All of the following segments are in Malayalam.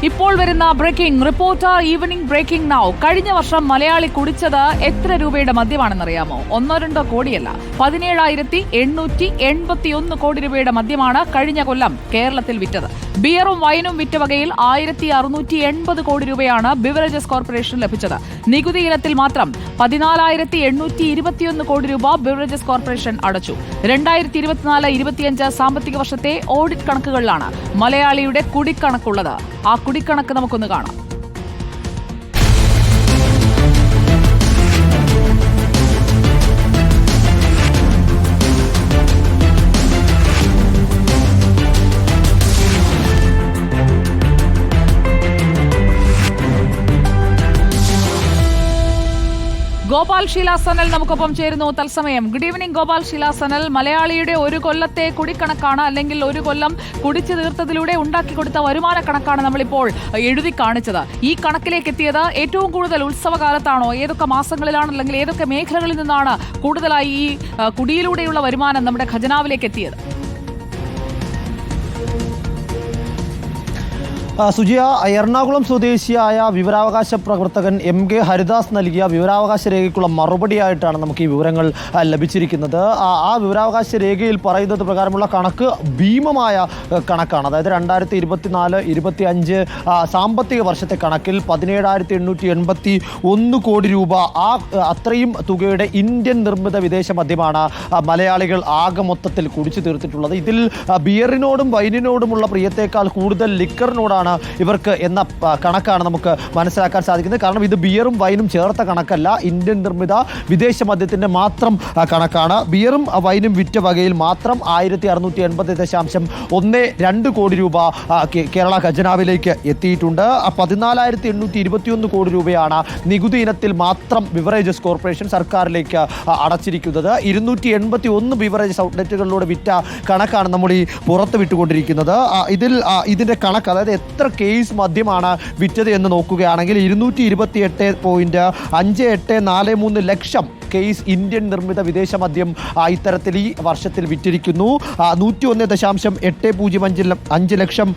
ഇപ്പോൾ വരുന്ന breaking reporter evening breaking now. കഴിഞ്ഞ വർഷം മലയാളി കുടിച്ചത് എത്ര രൂപയുടെ മദ്യമാണെന്നറിയാമോ? 1-2 കോടിയല്ല, 17,881 കോടി രൂപയുടെ മദ്യമാണ് കഴിഞ്ഞ കൊല്ലം കേരളത്തിൽ വിറ്റത്. ബിയറും വൈനും വിറ്റ വകയിൽ 1,680 കോടി രൂപയാണ് ബിവറേജസ് കോർപ്പറേഷൻ ലഭിച്ചത്. നികുതി ഇനത്തിൽ മാത്രം 14,821 കോടി രൂപ ബിവറേജസ് കോർപ്പറേഷൻ അടച്ചു. 2024-25 സാമ്പത്തിക വർഷത്തെ ഓഡിറ്റ് കണക്കുകളിലാണ് മലയാളിയുടെ കുടിക്കണക്കുള്ളത്. ആ കുടിക്കണക്ക് നമുക്കൊന്ന് കാണാം. ഗോപാൽ ശീലാസനൽ നമുക്കൊപ്പം ചേരുന്നു തത്സമയം. ഗുഡ് ഈവനിംഗ് ഗോപാൽ ശീലാസനൽ. മലയാളിയുടെ ഒരു കൊല്ലത്തെ കുടിക്കണക്കാണ്, അല്ലെങ്കിൽ ഒരു കൊല്ലം കുടിച്ചു തീർത്തതിലൂടെ ഉണ്ടാക്കിക്കൊടുത്ത വരുമാന കണക്കാണ് നമ്മളിപ്പോൾ എഴുതി കാണിച്ചത്. ഈ കണക്കിലേക്ക് എത്തിയത് ഏറ്റവും കൂടുതൽ ഉത്സവകാലത്താണോ? ഏതൊക്കെ മാസങ്ങളിലാണ്, അല്ലെങ്കിൽ ഏതൊക്കെ മേഖലകളിൽ നിന്നാണ് കൂടുതലായി ഈ കുടിയിലൂടെയുള്ള വരുമാനം നമ്മുടെ ഖജനാവിലേക്ക് എത്തിയത്? സുജിയ, എറണാകുളം സ്വദേശിയായ വിവരാവകാശ പ്രവർത്തകൻ MK ഹരിദാസ് നൽകിയ വിവരാവകാശ രേഖയ്ക്കുള്ള മറുപടിയായിട്ടാണ് നമുക്ക് ഈ വിവരങ്ങൾ ലഭിച്ചിരിക്കുന്നത്. ആ വിവരാവകാശ രേഖയിൽ പറയുന്നത് പ്രകാരമുള്ള കണക്ക് ഭീമമായ കണക്കാണ്. അതായത് 2024-25 സാമ്പത്തിക വർഷത്തെ കണക്കിൽ 17,881 കോടി രൂപ, അത്രയും തുകയുടെ ഇന്ത്യൻ നിർമ്മിത വിദേശ മദ്യമാണ് മലയാളികൾ ആകെ മൊത്തത്തിൽ കുടിച്ചു തീർത്തിട്ടുള്ളത്. ഇതിൽ ബിയറിനോടും വൈനിനോടുമുള്ള പ്രിയത്തേക്കാൾ കൂടുതൽ ലിക്കറിനോടാണ് ഇവർക്ക് എന്ന കണക്കാണ് നമുക്ക് മനസ്സിലാക്കാൻ സാധിക്കുന്നത്. കാരണം ഇത് ബിയറും വൈനും ചേർത്ത കണക്കല്ല, ഇന്ത്യൻ നിർമ്മിത വിദേശ മദ്യത്തിന്റെ മാത്രം കണക്കാണ്. ബിയറും വൈനും വിറ്റ വകയിൽ മാത്രം 1,680.12 കോടി രൂപ കേരള ഖജനാവിലേക്ക് എത്തിയിട്ടുണ്ട്. 14,821 കോടി രൂപയാണ് നികുതി ഇനത്തിൽ മാത്രം ബിവറേജസ് കോർപ്പറേഷൻ സർക്കാരിലേക്ക് അടച്ചിരിക്കുന്നത്. 281 ബിവറേജസ് ഔട്ട്ലെറ്റുകളിലൂടെ വിറ്റ കണക്കാണ് നമ്മൾ ഈ പുറത്ത് വിട്ടുകൊണ്ടിരിക്കുന്നത്. ഇതിന്റെ കണക്ക്, അതായത് എത്ര കേസ് മദ്യമാണ് വിറ്റത് എന്ന് നോക്കുകയാണെങ്കിൽ 228.5843 ലക്ഷം കേസ് ഇന്ത്യൻ നിർമ്മിത വിദേശ മദ്യം ഇത്തരത്തിൽ ഈ വർഷത്തിൽ വിറ്റിരിക്കുന്നു. 101.805 ലക്ഷം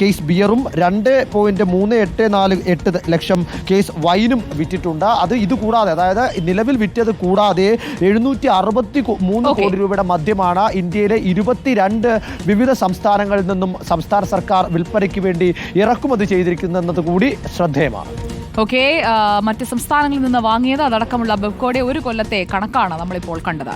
കേസ് ബിയറും 2.3848 ലക്ഷം കേസ് വൈനും വിറ്റിട്ടുണ്ട്. ഇത് കൂടാതെ, അതായത് നിലവിൽ വിറ്റത് കൂടാതെ 763 കോടി രൂപയുടെ മദ്യമാണ് ഇന്ത്യയിലെ 22 വിവിധ സംസ്ഥാനങ്ങളിൽ നിന്നും സംസ്ഥാന സർക്കാർ വിൽപ്പനയ്ക്ക് വേണ്ടി ഇറക്കുമതി ചെയ്തിരിക്കുന്നത് കൂടി ശ്രദ്ധേയമാണ്. മറ്റ് സംസ്ഥാനങ്ങളിൽ നിന്ന് വാങ്ങിയത് അതടക്കമുള്ള ബെവ്കോയുടെ ഒരു കൊല്ലത്തെ കണക്കാണ് നമ്മളിപ്പോൾ കണ്ടത്.